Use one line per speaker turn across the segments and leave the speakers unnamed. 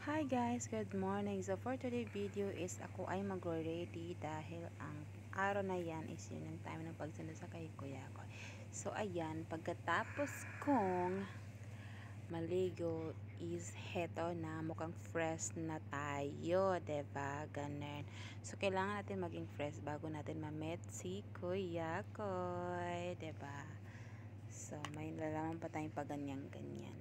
Hi guys, good morning. So for today's video is ako ay magre-ready dahil ang araw na yan is yun yung time ng pagsunod sa kay kuya ko. So ayan, pagkatapos kong maligo is heto na, mukhang fresh na tayo, diba? Ganun. So kailangan natin maging fresh bago natin ma-meet si kuya ko, diba? So may lalaman pa tayong paganyan-ganyan.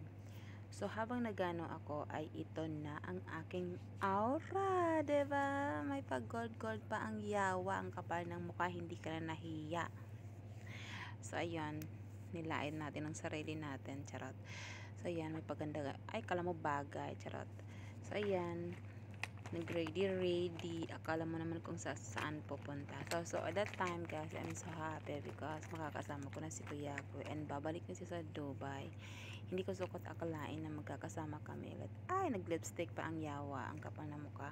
So, habang nagano ako, ay ito na ang aking aura, diba? May pag-gold-gold pa ang yawa, ang kapal ng mukha, hindi ka na nahiya. So, ayan, nilain natin ang sarili natin, charot. So, ayan, may paganda, ay, kala mo bagay, charot. So, ayan, nag-ready, akala mo naman kung saan pupunta. So at that time guys, I'm so happy because makakasama ko na si kuya ko and babalik na siya sa Dubai. Hindi ko sukot akalain na magkakasama kami. Ay, nag-lipstick pa ang yawa, ang kapal na mukha.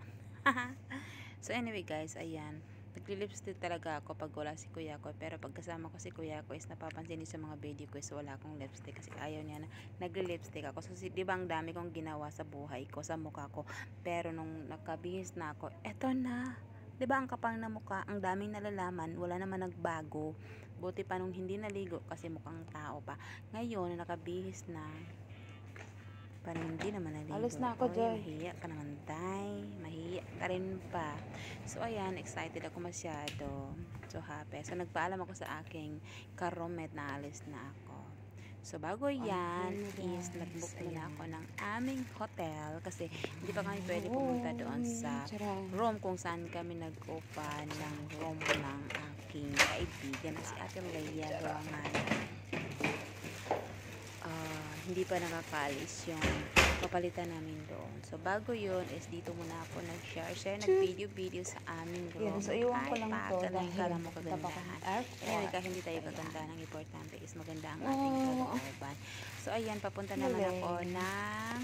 So anyway guys, ayan, nagli-lipstick talaga ako pag wala si kuya ko, pero pag kasama ko si kuya ko is napapansin niyo sa mga video ko is wala akong lipstick kasi ayaw niya na nagli-lipstick ako. So di ba ang dami kong ginawa sa buhay ko, sa mukha ko, pero nung nakabihis na ako, eto na, di ba ang kapal na mukha, ang daming nalalaman, wala naman nagbago. Buti pa nung hindi naligo kasi mukhang tao pa. Ngayon nakabihis na, parang hindi naman naligo. Alos na ako, Joy. Mahiya ka naman, tay. Mahiya ka rin pa. So, ayan, excited ako masyado. So, happy. So, nagpaalam ako sa aking karomet na alis na ako. So, bago yan, is nag-book muna ako ng aming hotel kasi hindi pa kami pwede pumunta doon sa room kung saan kami nag-upa ng room ng aking kaibigan na si Ate Leia. Gawa nga hindi pa nakakaalis yung papalitan namin doon. So, bago yun, is dito muna ako nag-share, nag-video sa aming room.
So, iwan ko lang to dahil
kala mo kagandahan. Anyway, kahit hindi tayo kagandahan, ang importante is maganda ang ating kalooban. So, ayan, papunta naman ako ng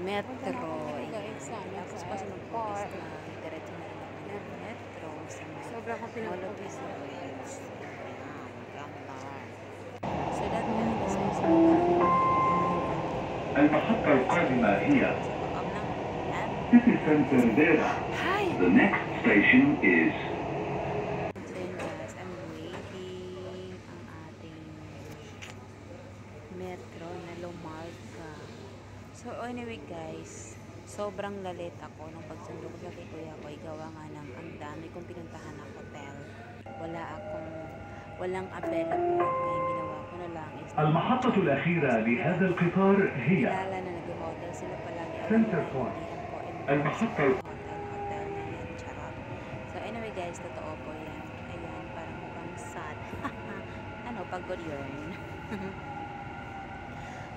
metro. Tapos pa sa mag-port na diretso na lang ng metro sa
sobrang ko
Molopis. So, that
المحطة القادمة هي City Center Vera. The next station is
So yun guys, I'm waiting ang ating metro na Lumarca. So anyway guys, sobrang lalit ako nung pagsundo ko sa kay kuya ko. Igawa nga ng ang dami kong pinuntahan na hotel. Walang available. Kaya ginawa ko na lang is
المحطة الأخيرة لهذا القطار هي
kilala na nag-hotel sila palagi.
Center Point. المحطة
hotel na yan, charot. So anyway guys, totoo po yan. Ayan, parang mukhang sad. Ano, pagod yun.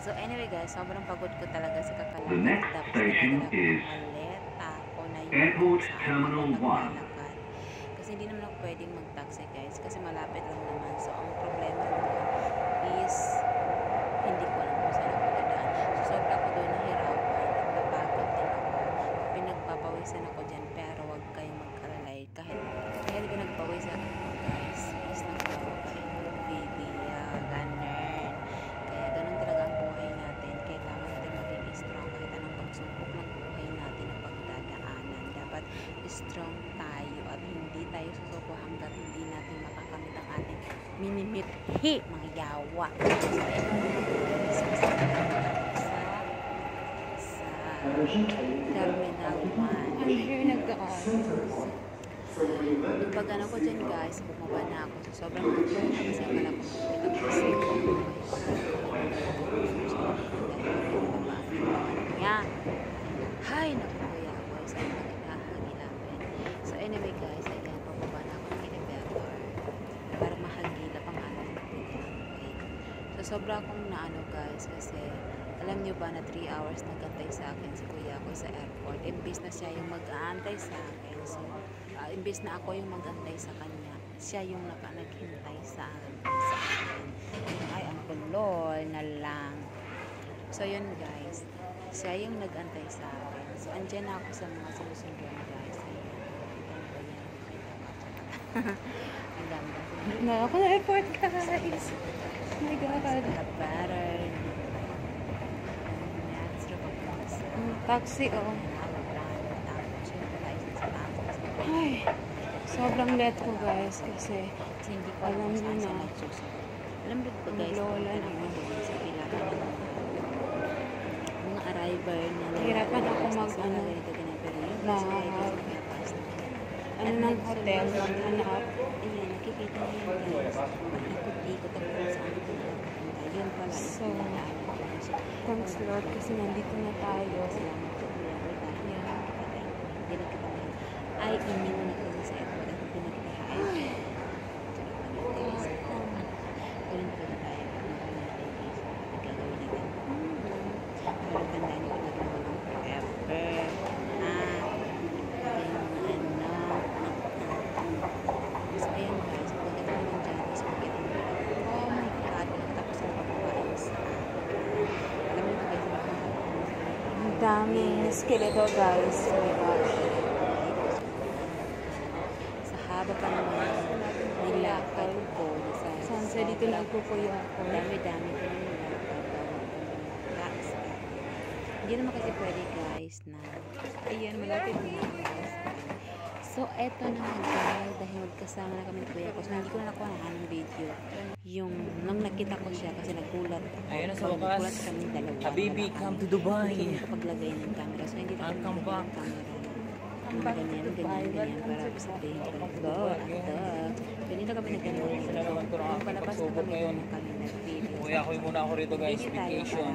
So anyway guys, sobrang pagod ko talaga sa kakalakad.
The next
Tapos
station is
maleta ko na yun.
Airport
Saan
Terminal
ako
1.
naglalakad. Kasi hindi naman ako pwedeng mag-taxi guys, kasi malapit lang naman. So ang problema doon is hindi ko alam kung saan ako dadaan. So sobra ako doon nahirapan, napapagod din ako. Pinagpapawisan ako dyan, pero wag kayong mag-alala. Kahit pinagpawisan ako guys, is nagbawa pa rin yung baby, ganun. Kaya ganun talaga ang buhay natin. Kailangan natin maging strong kahit anong pagsubok ng buhay natin na pagdadaanan. Dapat strong tayo at hindi tayo susuko hanggat hindi natin makakamit ang ating minimithi, mga yawa. So, sa Terminal 1.
I'm here nagdaan.
Nung pag ano ko dyan guys, bumaba na ako. So, sobrang gusto na kasi akala ko makikita ko kasi yan. Hay, naku kuya ko. Saan na kinahagilapin. So, anyway guys, ayan, pababa na ako ng elevator. Para mahagilap ang ating pinagawin. So, sobra akong naano guys kasi alam nyo ba na 3 hours nagantay sa akin si kuya ko sa airport. Imbis na siya yung mag-aantay sa akin. So, imbis na ako yung mag-antay sa kanya, siya yung naghintay sa akin. Ay, ang kulol na lang. So, yun guys. Siya yung nag-antay sa akin. So, andyan na ako sa mga sinusunduan guys. Ayan. Ang ganda.
Na ako na airport guys. Oh my God.
Better. That's
Taxi, oh.
Ay,
Ay, sobrang let ko guys kasi
hindi ko
alam
alam
niyo
kung saan
na.
siya nagsusunod. Alam mo ba guys,
Naglolan ako.
sa kailangan ng mga arrival na
Hirapan ako
ganito, pero yun
na-
kasi guys, naglapas na.
Ano ng hotel, hanap.
Ayan, nakikita niyo yan guys. Paikot-ikot ako kung saan ko napunta. Yun pala,
So,
nalaan ko na siya.
Thanks Lord kasi nandito na tayo.
Salamat po kuya ko dahil hindi na kita mahal. Ay, iniwan na kasi sa airport at hindi na kita haay. Guys, ganun talaga tayo. Kung natin is nagagawin natin. Pero tandaan niyo talaga walang forever. So, ayan guys, pagkat naman dyan is pagkat oh my God, tapos ang pagpapain sa alam mo guys,
Ang daming skeleto guys. Oh my gosh.
sa haba pa naman nilakad ko sa
Saan dito nagkukuya ako.
dami-dami ko na nilakad guys. Hindi naman kasi pwede guys na ayan, malapit na guys. So, eto na nga guys, dahil magkasama na kami ni kuya ko. So, hindi ko na nakuha ng video. Yung, nung nakita ko siya kasi nagulat ako.
Ayun na sa
Nagulat
wakas.
kami dalawa.
Habibi,
Wala
come
kami.
to Dubai.
Hindi kami nakapaglagay ng camera. So, hindi na kami
Welcome
nakapaglagay
back.
ng camera.
Come back to Dubai.
Ganyan,
Welcome
para
to
sabihin ko,
Welcome to
go,
Dubai.
actor. Hindi na kami nagkaroon.
Isa na naman ito ng aking
Palabas na
pagsubok
kami
ngayon.
ng kami nag-video.
Uwi ako muna ako rito guys,
Hindi tayo
vacation.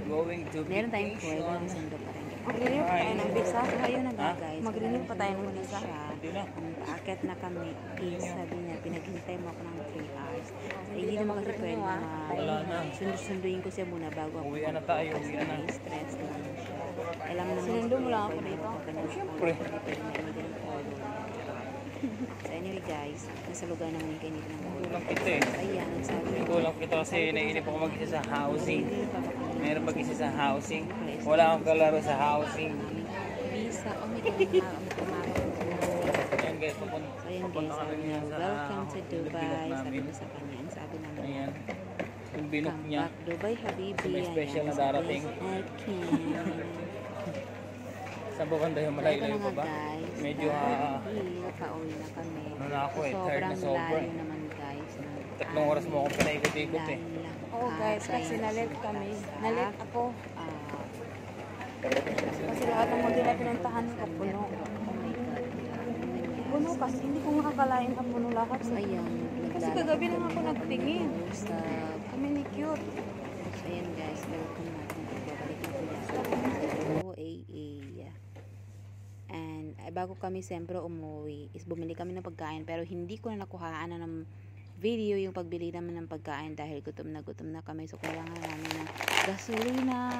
Going to
Meron tayong
vacation.
pwede ng sundo pa rin.
Mag-renew pa tayo ng visa.
So, ayun na nga
Ha?
guys.
Mag-renew pa tayo ng
Nagtanong
visa.
siya.
Hindi na.
Paakit na kami. Is, sabi niya, pinaghintay mo ako ng 3 hours. Hindi naman kasi pwede na
Wala na.
sunduin ko siya muna bago ako.
Uwian na tayo,
Kasi
uwian na.
stress lang siya. Alam naman
Sinundo mo lang ako
pwede
dito?
ganun.
Siyempre.
Hindi pwede na hindi ganun polo. So anyway guys, nasa lugar naman yung kainit ng ulo.
Kulang kita eh.
Ayan, ang sabi niya.
Kulang kita kasi nainip ako mag-isa sa housing.
Hindi pa ba kami
Meron mag-isa sa housing. Wala akong kalaro sa housing.
visa. Oh my God, tumawag.
Ayan guys, papunta.
So ayan guys,
Papunta
sabi
kami
niya,
sa
welcome to
hotel na
Dubai.
binok
Sabi
namin.
ko sa kanya, ang sabi naman,
Ayan. Yung binok
come
niya.
back Dubai, Habibi.
May special
Ayan,
na
sabi
darating.
niya, I can.
Sa bukanda yung
So, ito
malayo-layo
na
pa
nga
ba?
guys,
Medyo
dahil pauwi na kami.
ano na ako eh,
So,
tired na sobra
layo
eh.
naman guys. ng
3 oras mo akong pinaikot-ikot eh.
dahil
Oo guys, kasi
kaya
nalit kami.
sa,
Nalit ako.
ah,
Kasi lahat ng mga pinuntahan ko puno.
oh my God,
Puno kasi hindi ko makakalain na puno lahat.
so ayan,
Kasi kagabi lang ako nagtingin.
sa
Kami ni cute.
so ayan guys, welcome natin. Babalik na po sa OAA. And bago kami siyempre umuwi, is bumili kami ng pagkain pero hindi ko na nakuhaan na ng video yung pagbili naman ng pagkain dahil gutom na kami. So kailangan namin ng gasolina.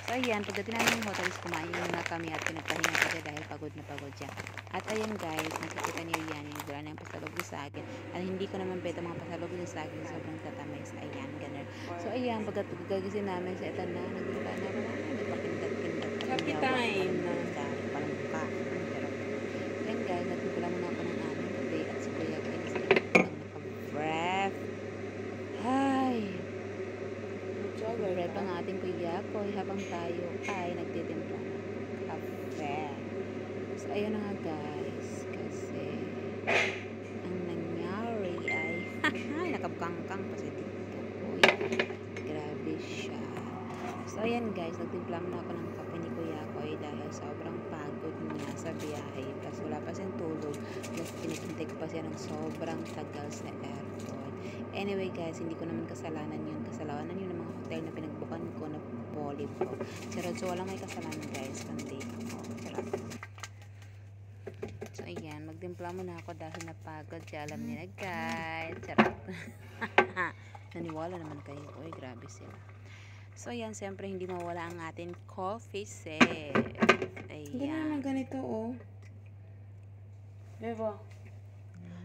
So ayan, pagdating namin ng hotel, kumain na kami at pinagpahinga kasi dahil pagod na pagod siya. At ayan guys, nakikita niyo yan, yung wala na yung pasalubong sa akin. At hindi ko naman pwede mga pasalubong sa akin, sobrang tatamis. Ayan, ganun. So ayan, pagkagagising namin sa etan na, nagpunta na ako, nagpapindat-pindat.
Kapitain na.
Parang buka. Ayan guys, nagpupula muna ako ng aming kape at si Kuya ko ay naka-breath. Hi! Breath ang ating Kuya ko habang tayo ay nagtitimpla ng kape. So, ayun na nga guys. Kasi, ang nangyari ay, nakabukangkang pa si Tito. Uy, grabe siya. So, ayan guys, nagtimpla muna ako ng kape ni Kuya ko dahil sobrang pagod niya sa biyahe. Plus, wala pa siyang tulog. Plus, pinagintay ko pa siya ng sobrang tagal sa airport. Anyway guys, hindi ko naman kasalanan yun. Kasalanan yun ng mga hotel na pinagbukan ko na volleyball. Charot, so walang may kasalanan guys, kundi ako. Charot. So ayan, magtimpla muna ako dahil napagod siya. Alam niya na guys. Charot. Naniwala naman kayo. Uy, grabe sila. So ayan, siyempre hindi mawala ang ating coffee set.
Hindi na naman
Ayan.
ganito oh. Diba?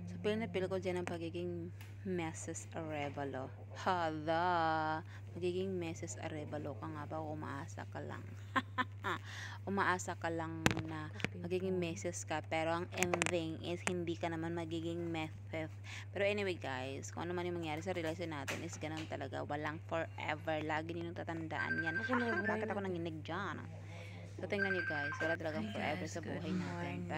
So, pil na pil ko dyan ang pagiging Mrs. Arevalo. Hala! Magiging Mrs. Arevalo ka nga ba? Umaasa ka lang. Umaasa ka lang na magiging Mrs. ka, pero ang ending is hindi ka naman magiging Mrs. Pero anyway guys, kung ano man yung mangyari sa relasyon natin is ganun talaga. Walang forever. Lagi ninyong tatandaan yan. Bakit ako nanginig dyan? So, tingnan nyo guys, wala talagang forever sa buhay natin.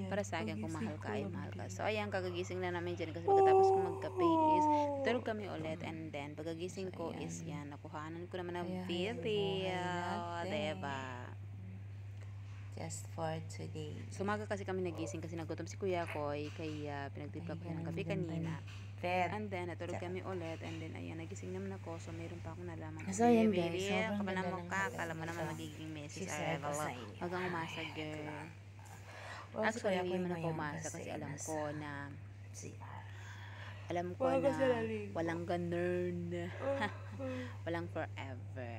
Para sa akin, kung mahal ka ay mahal ka. So, ayan, kagagising na namin dyan kasi pagkatapos kong magkape is tulog kami ulit, and then pagagising ko is yan, nakuhanan ko naman ng video, diba?
Just for today.
So, umaga kasi kami nagising kasi nagutom si Kuya Koy, kaya pinagtimpla ko ng kape kanina. And then, natulog kami ulit. And then, ayan, nagising naman ako. So, mayroon pa akong nalaman.
So, ayan guys.
Kapag na mukha, kala mo naman magiging Mrs. Arevalo. Wag kang umasa, girl. Actually, hindi man ako umasa kasi alam ko na walang ganun. Walang forever.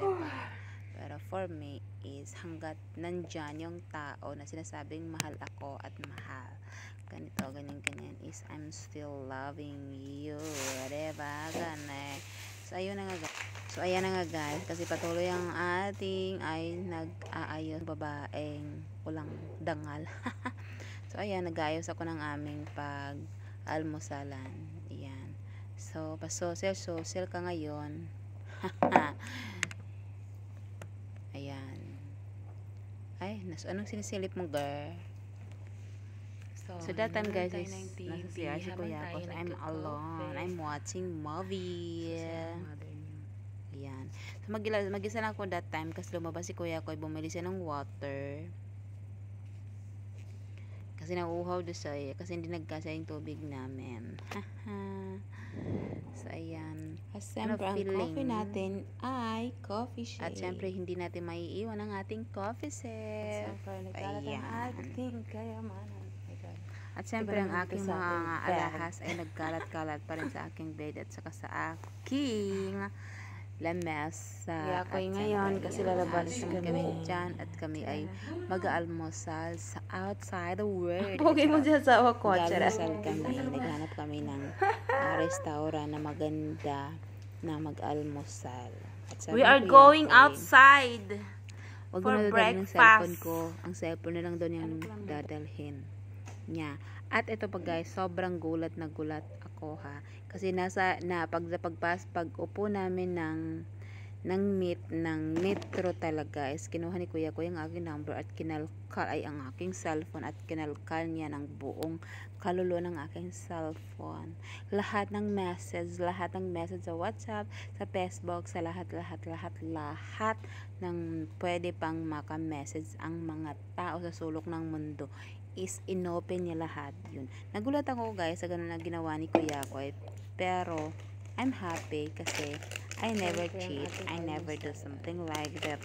Diba? Pero for me is hanggat nandyan yung tao na sinasabing mahal ako at mahal. Ganito, ganyan is I'm still loving you. Diba? Ganun. So, ayun na nga guys. So, ayan na nga guys. Kasi patuloy ang ating ay nag-aayos babaeng kulang dangal. So, ayan. Nag-aayos ako ng aming pag-almusalan. Ayan. So, pa-social ka ngayon. Ayan. Ay, anong sinisilip mo, girl? So that time guys is nasa CR si Kuya ko. So I'm alone. I'm watching movie. Ayan. So mag-isa lang ako that time kasi lumabas si Kuya ko. Bumili siya ng water. Kasi nauuhaw doon siya. Kasi hindi nagkasya yung tubig namin. So ayan.
Siyempre ang coffee natin ay coffee shake.
At siyempre hindi natin maiiwan ang ating coffee set.
Siyempre nagkalat ang ating kayamanan.
At siyempre ang aking mga alahas ay nagkalat-kalat pa rin sa aking bed at saka sa aking lamesa.
Kaya ako ngayon kasi lalabas
kami dyan at kami ay mag-aalmusal sa outside the world.
Pogi mo dyan sa kotse.
Mag-aalmusal kami. Naghanap kami ng restaurant na maganda na mag-almusal.
We are going outside
for breakfast. Ng cellphone ko. Ang cellphone na lang doon yung dadalhin niya. At ito pa guys, sobrang gulat na gulat ako ha. Kasi pag upo namin ng metro talaga is kinuha ni Kuya ko yung aking number at kinalkal ay ang aking cellphone at kinalkal niya ng buong kaluluwa ng aking cellphone. Lahat ng message sa WhatsApp, sa Facebook, sa lahat ng pwede pang maka-message ang mga tao sa sulok ng mundo is inopen niya lahat yun. Nagulat ako guys sa ganun na ginawa ni Kuya ko, pero I'm happy kasi I never cheat, I never do something like that.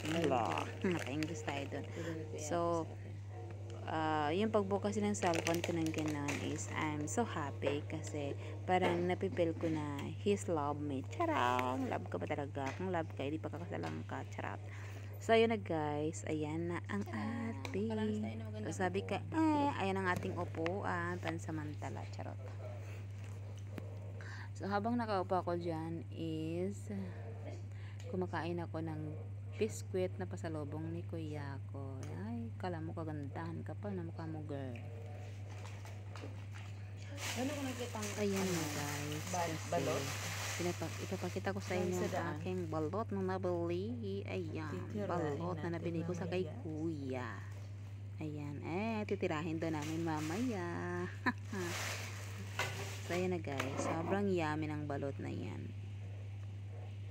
Naka-English tayo dun. So yung pagbukas ng cellphone ko ng ganun is I'm so happy kasi parang napipil ko na he's love me. Charang! Love ka ba talaga? Kung love ka, hindi pa kakasalang ka. Charot. So, ayun na guys. Ayan na ang ating. So, sabi ka, ayan ang ating upuan. Pansamantala. Charot. So, habang nakaupo ako dyan is kumakain ako ng biskwit na pasalubong ni Kuya ko. Ay, kala mo kagandahan ka pa na mukha mo, girl. Ayan na guys.
Balot?
Ipapakita ko sa inyo ang aking balot na nabili. Ayan, balot na nabili ko sa kay Kuya. Ayan, titirahin doon namin mamaya. So, ayan na guys. Sobrang yummy ng balot na yan.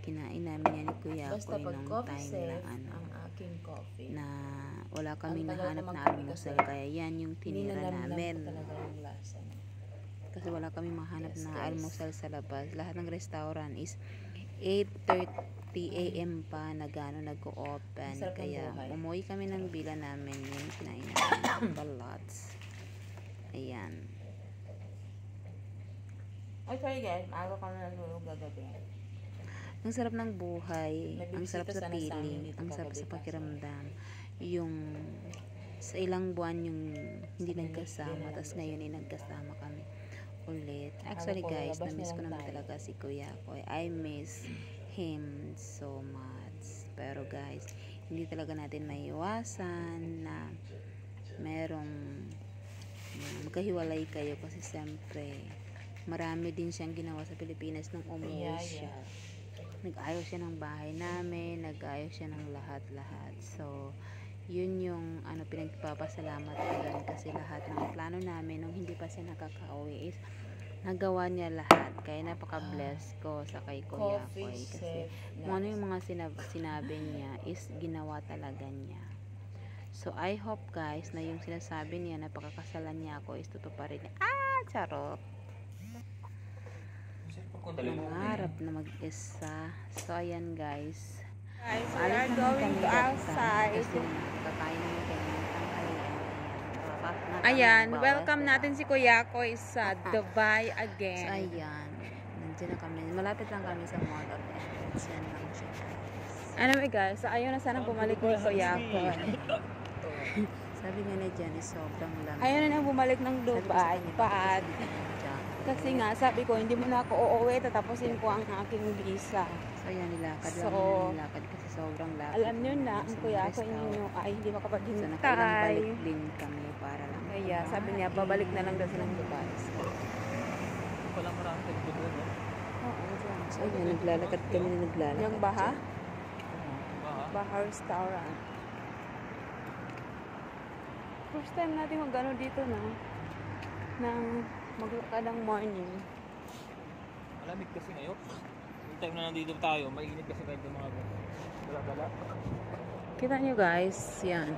Kinain namin yan ni Kuya ko nung time na
ang aking coffee.
Na wala kami nahanap na almusal. Kaya yan yung tinira namin. Kasi wala kami mahanap na almusal sa labas. Lahat ng restaurant is 8:30 AM pa nag-o-open. Kaya umuwi kami ng bila namin yung kinain namin balots. Ayan.
Ay, sorry guys. Maaga ka na nalulog gagabi.
Ang sarap ng buhay. Ang sarap sa feeling. Ang sarap sa pakiramdam. Yung sa ilang buwan yung hindi nagkasama. Tapos ngayon ay nagkasama kami. ulit. Actually guys, na-miss ko naman talaga si Kuya Koy. I miss him so much. Pero guys, hindi talaga natin maiwasan na merong magkahiwalay kayo kasi siyempre marami din siyang ginawa sa Pilipinas nung umuwi siya. Nag-ayos siya ng bahay namin, nag-ayos siya ng lahat-lahat. So, yun yung pinagpapasalamat ko doon kasi lahat ng plano namin nung hindi pa siya nakaka-uwi is nagawa niya lahat. Kaya napaka-bless ko sa kay Kuya Koy kasi kung ano yung mga sinabi niya is ginawa talaga niya. So, I hope guys na yung sinasabi niya na pakakasalan niya ako is tutuparin niya. Charot! Nangarap na mag-isa. So, ayan guys.
Guys, we are going to outside.
Kasi kakain mo kayo ng tanghalian.
Ayan, welcome natin si Kuya Koy sa Dubai
So,
again.
ayan. Nandiyan na kami. Malapit lang kami sa mall of Emirates. Yan lang siya guys.
Anyway guys, so ayaw na sanang bumalik ni Kuya Koy.
Sabi nga na dyan is sobrang lamig.
Ayaw na nang bumalik ng Dubai. Paad. Kasi nga, sabi ko, hindi mo na ako uuwi, tatapusin ko ang aking visa.
So, ayan, nilakad
So,
lang nilakad kasi sobrang lapit.
Alam nyo na, ang Kuya Koy ninyo ay hindi
So, nakailang
makapaghintay.
balik din kami para lang.
Kaya sabi niya, babalik na lang daw silang Dubai.
Wala marami doon, no?
So, ayan, naglalakad kami na naglalakad.
Yung Baha?
Baha?
Baha Restaurant. First time natin mag-ano dito, no? Nang maglakad ang morning.
Malamig kasi ngayon. Yung time na nandito tayo, mainit kasi kahit yung mga gala-gala.
Kita nyo guys, yan.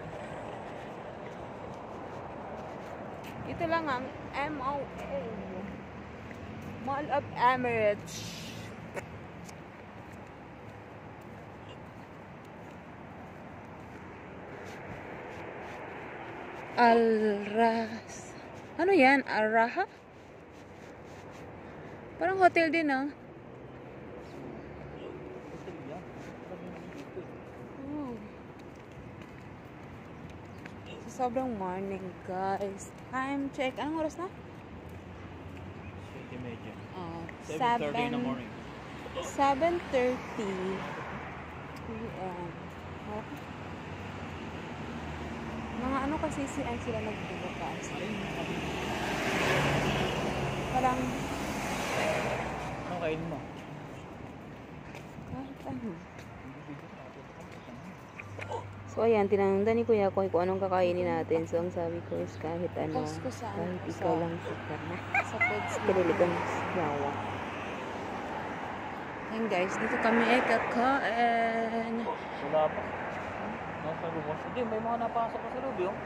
Ito lang ang MOA. Mall of Emirates.
Al-Ras. Ano yan? Al-Raha? Parang hotel din, ah.
Sobrang morning, guys. Time check. Anong oras na?
20 medyo.
Oh,
7:30 in the morning.
7:30 p.m. Okay. Mga ano kasi sila nagbubukas. Parang
Anong kain mo?
kahit ano.
So, ayan, tinanong ni Kuya Koy kung anong kakainin natin. So, ang sabi ko is kahit ano.
Post ko sa
Kahit
ano,
ikaw lang sikat na.
sa foods
Pinili ko ng yawa.
Ayan guys, dito kami kakain.
Wala pa. Nasa loob. Hindi, may mga napasok pa sa loob yung.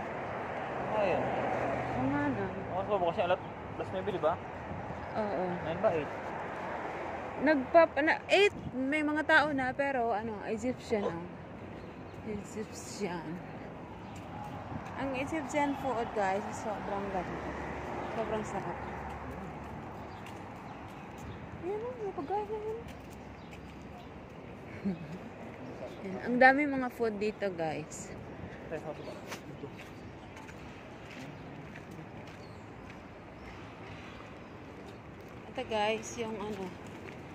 Ayan.
Oo nga na.
Nasa loob kasi alas 9, di ba?
Oo.
9 ba
8, may mga tao na pero ano, Egyptian ang. Egyptian. Ang Egyptian food guys, sobrang ganda. Sobrang sarap. Ayan o, may pagkain na yun.
Yan, ang dami mga food dito, guys.
8? Tayo sa ba? Dito.
Ito guys, yung ano.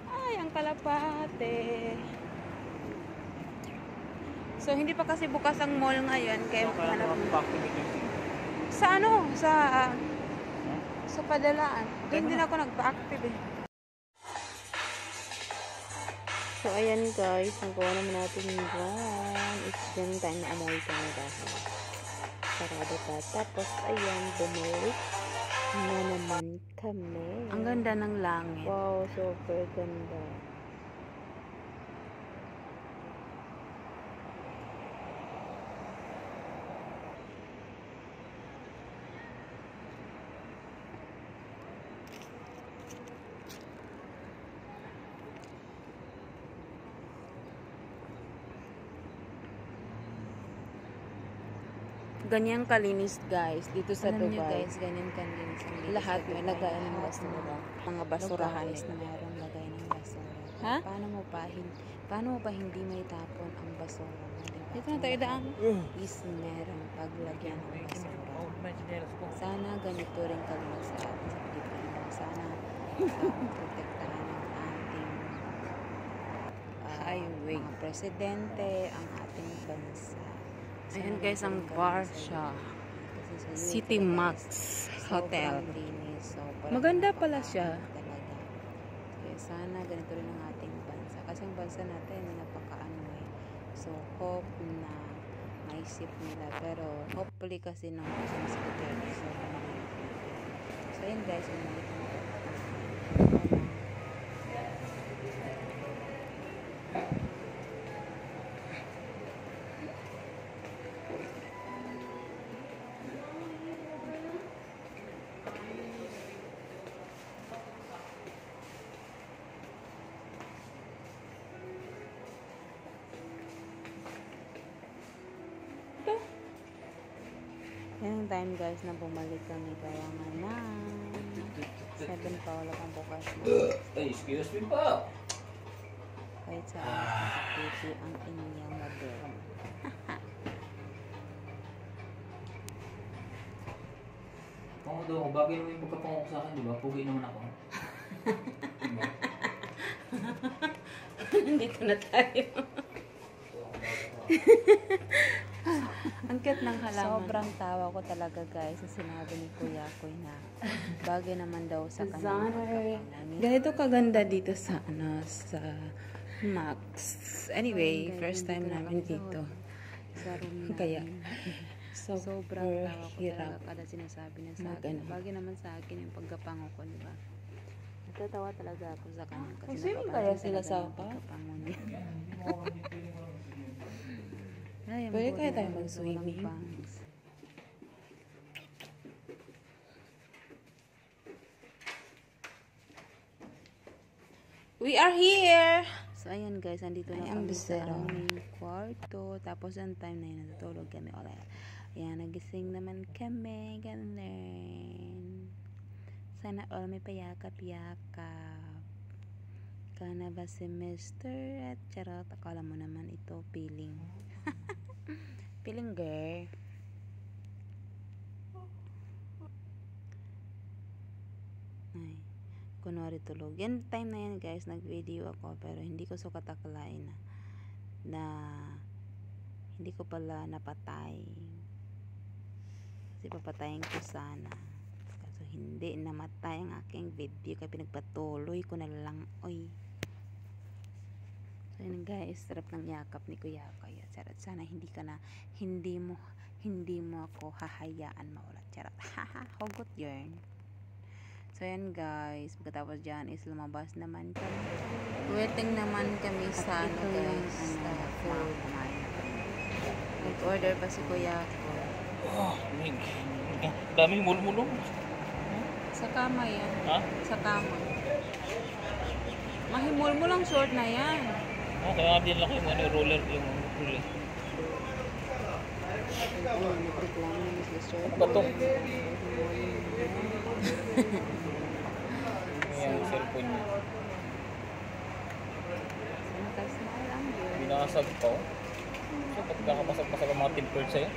Ay, ang kalapate. So, hindi pa kasi bukas ang mall ngayon. Kaya
Kaya
maghanap
mag-activate yung
sa ano, sa padalaan. Doon din ako nagpa-active eh.
So, ayan guys, nagawa naman natin yan. It's yung time na umuwi kami dahil sarado pa. Tapos, ayan, bumalik na naman kami.
Ang ganda ng langit.
Wow, super ganda.
Ganyan kalinis guys dito sa
Alam nyo
Dubai.
guys, ganyan kalinis ang dito
Lahat
sa
may
Dubai.
lagayan ng
Lahat
basura. Mga
ng
basurahan.
lugar is na mayroong lagay ng basura.
Ha?
Paano mo pa hindi may tapon ang basura mo? Diba?
Dito na tayo daan.
Is merong paglagyan ng basura.
may chinelas ko.
Sana ganito rin kalinis sa atin sa Pilipinas. sana protektahan ng ating
Highway.
mga presidente, ang ating bansa.
Ayan guys, ang
nandun kami
bar
sa
siya.
UAE. Kasi sa UAE
City
talaga
Max
is
Hotel.
sobrang linis. Sobrang
Maganda pala siya.
napakaano talaga. Kaya sana ganito rin ang ating bansa. Kasi ang bansa natin napakaano eh. So hope na maisip nila. Pero hopefully kasi nung kasi mas Duterte. So yun guys, umalik na ako. Yan ang time guys na bumalik kami kaya nga na 7 pa wala pang bukas na.
Hey, excuse me po.
Kahit sa nakakiti ang inyong model.
Ako daw, bagay naman yung pagkapangako sa akin, di ba? Pugi naman ako. Diba?
Nandito na tayo. Ang cute ng halaman.
Sobrang tawa ko talaga guys sa sinabi ni Kuya Koy na bagay naman daw sa kanyang pagkakangangit.
Ganito kaganda dito sa sa Max. Anyway, first time namin dito.
Sa room namin.
Kaya
Sobrang tawa ko
hirap.
talaga kada sinasabi niya sa akin.
Magano.
Bagay naman sa akin yung pagkapango ko, di ba? Natatawa talaga ako sa kanya kasi
Mag-swimming
napapansin
kaya sila
talaga
sa
yung
park?
pagkapango niya. Ay, ang
Pwede
buti
kaya tayo
naman,
mag-swimming?
walang bangs.
We are here!
So, ayan guys, andito na
Ay, ang
kami sa
bisero.
aming kwarto. Tapos, ang time na yun, natutulog kami ulit. Ayan, nagising naman kami. Ganun. Sana all may payakap-yakap. Kana ba si Mr. at charot? Akala mo naman ito, piling. Piling girl. Ay. Kunwari tulog. Yan time na yan guys, nag-video ako pero hindi ko sukat akalain na hindi ko pala napatay. Kasi papatayin ko sana. Kaso hindi namatay ang aking video kaya pinagpatuloy ko na lang. Oy. So yun guys, sarap ng yakap ni Kuya Koy. Charot, sana hindi mo ako hahayaan maulat. Charot. Haha, hugot yun. So yan guys, pagkatapos dyan is lumabas naman kami.
Waiting naman kami sa
Ito
guys.
yung
Food.
kumain na kami.
Nag-order pa si Kuya ko.
Oh, mig. Daming mulmulong.
Sa kama yan.
Ha?
Sa kama. Mahimol mo lang short na yan.
Oh, kaya din lang yung roller, yung roller.
Ayun, nagreklamo na Miss Lester.
Ano ba to? Yung cellphone niya.
Santas na lang yun.
Binasag pa. Oh. So, ba't kakabasag-basag ang mga tempered sa'yo?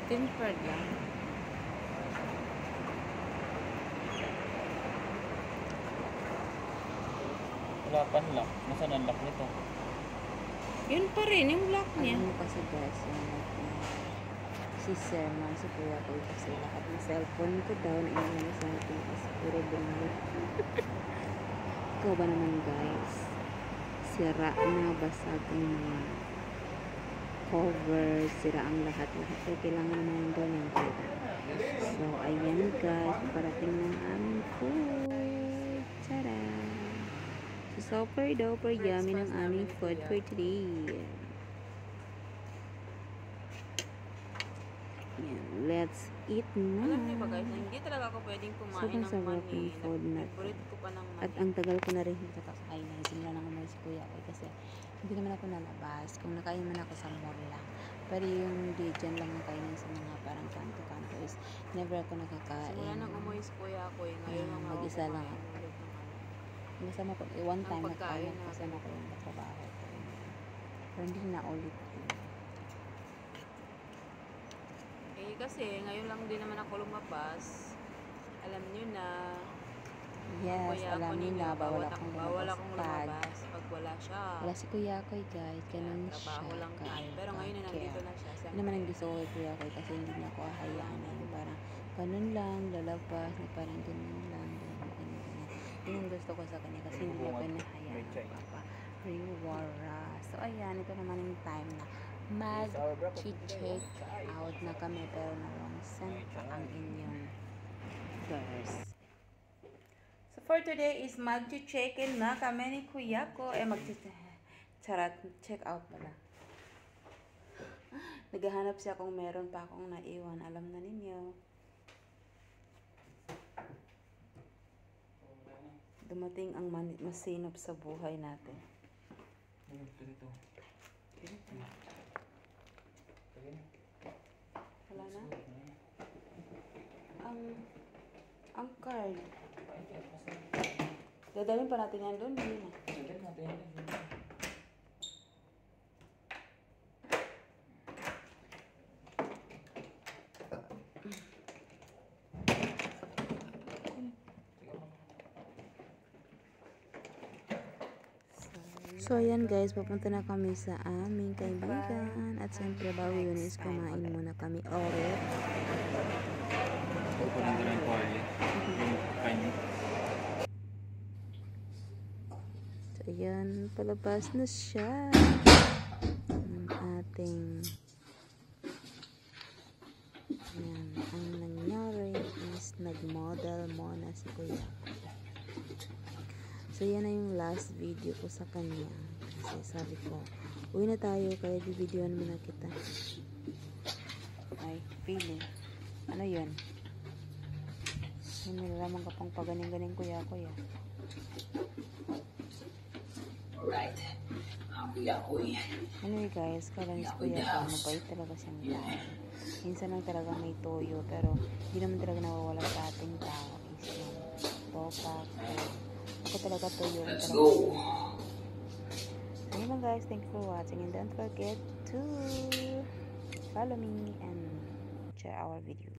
Tempered lang.
Wala pa lock. Nasaan ang lock nito?
Yun pa rin, yung lock niya.
Ano kasi guys, yung si Sir man, si Kuya Koy kasi lahat ng cellphone ko daw na iniwan sa akin is puro bunod. Ikaw ba naman guys? Sira na, basag ang mga cover, sira ang lahat-lahat. So, kailangan naman daw ng pera. So, ayan guys, parating ng aming food. Tara! So, super duper yummy ng aming food for today. Yan, let's eat na.
Alam niyo ba guys, na hindi talaga ako pwedeng kumain
Sobrang
ng
sarap
mani.
ng food na to.
Favorite ko pa ng mani.
At ang tagal ko na rin nakakain na simula nang umuwi si Kuya Koy kasi hindi naman ako nalabas. Kung nakain man ako sa mall lang. Pero yung di dyan lang nakainin sa mga parang kanto-kanto is never ako nakakain.
Simula nang umuwi si Kuya ko ngayon lang ako
Mag-isa lang
kumain
ako.
ulit ng mani.
Kasama ko, one
Ang
time
pagkain
nagkain
na-
kasama ko yung trabaho ko. Pero hindi na ulit yun.
Eh kasi ngayon lang din naman ako lumabas. alam nyo na,
Yes,
kuya
alam
ako
niyo
ninyo,
na, bawal akong
bawal
lumabas
akong
pag
lumabas pag wala siya.
wala si Kuya Koy, guys. Ganun
Kaya,
siya.
trabaho lang tayo. Pero ngayon na nandito na siya.
Yun naman ang gusto ko kay Kuya Koy kasi hindi niya ako ahayaan na yung parang ganun lang, lalabas, na parang ganun lang, ganun. Yun ang gusto ko sa kanya kasi hindi niya pinahayaan ng Papa Riwara. So, ayan, ito naman yung time na mag-check out na kami pero narong sent pa ang inyong girls. So, for today is mag-check-in na kami ni Kuya ko. Charot, check out pala. Naghahanap siya kung meron pa akong naiwan. Alam na ninyo. Dumating ang masinop sa buhay natin. Wala na? Ang card. Dadalhin pa natin yan doon. Hindi na. So, ayan guys, papunta na kami sa aming kaibigan. At siyempre, bago yun is kumain muna kami ulit.
Kukunin ko ng tuwalya. Yung kanya.
So, ayan, palabas na siya. Ang ating... Ayan, ang nangyari is nag-model muna si Kuya. So, yan na yung last video ko sa kanya. Kasi sabi ko, uwi na tayo, kaya bibidyoan mo na kita. Ay, feeling. Ano yun? Ay, nilalaman ka pang paganing-ganing kuya.
Alright. Kuya.
Anyway guys, kala ni Kuya ko, mabait talaga siyang tao. Minsan lang talaga may toyo, pero hindi naman talaga nawawala sa ating tao. Is yung topak. Ako talaga toyo.
Let's go.
Ayun lang guys, thank you for watching and don't forget to follow me and share our video.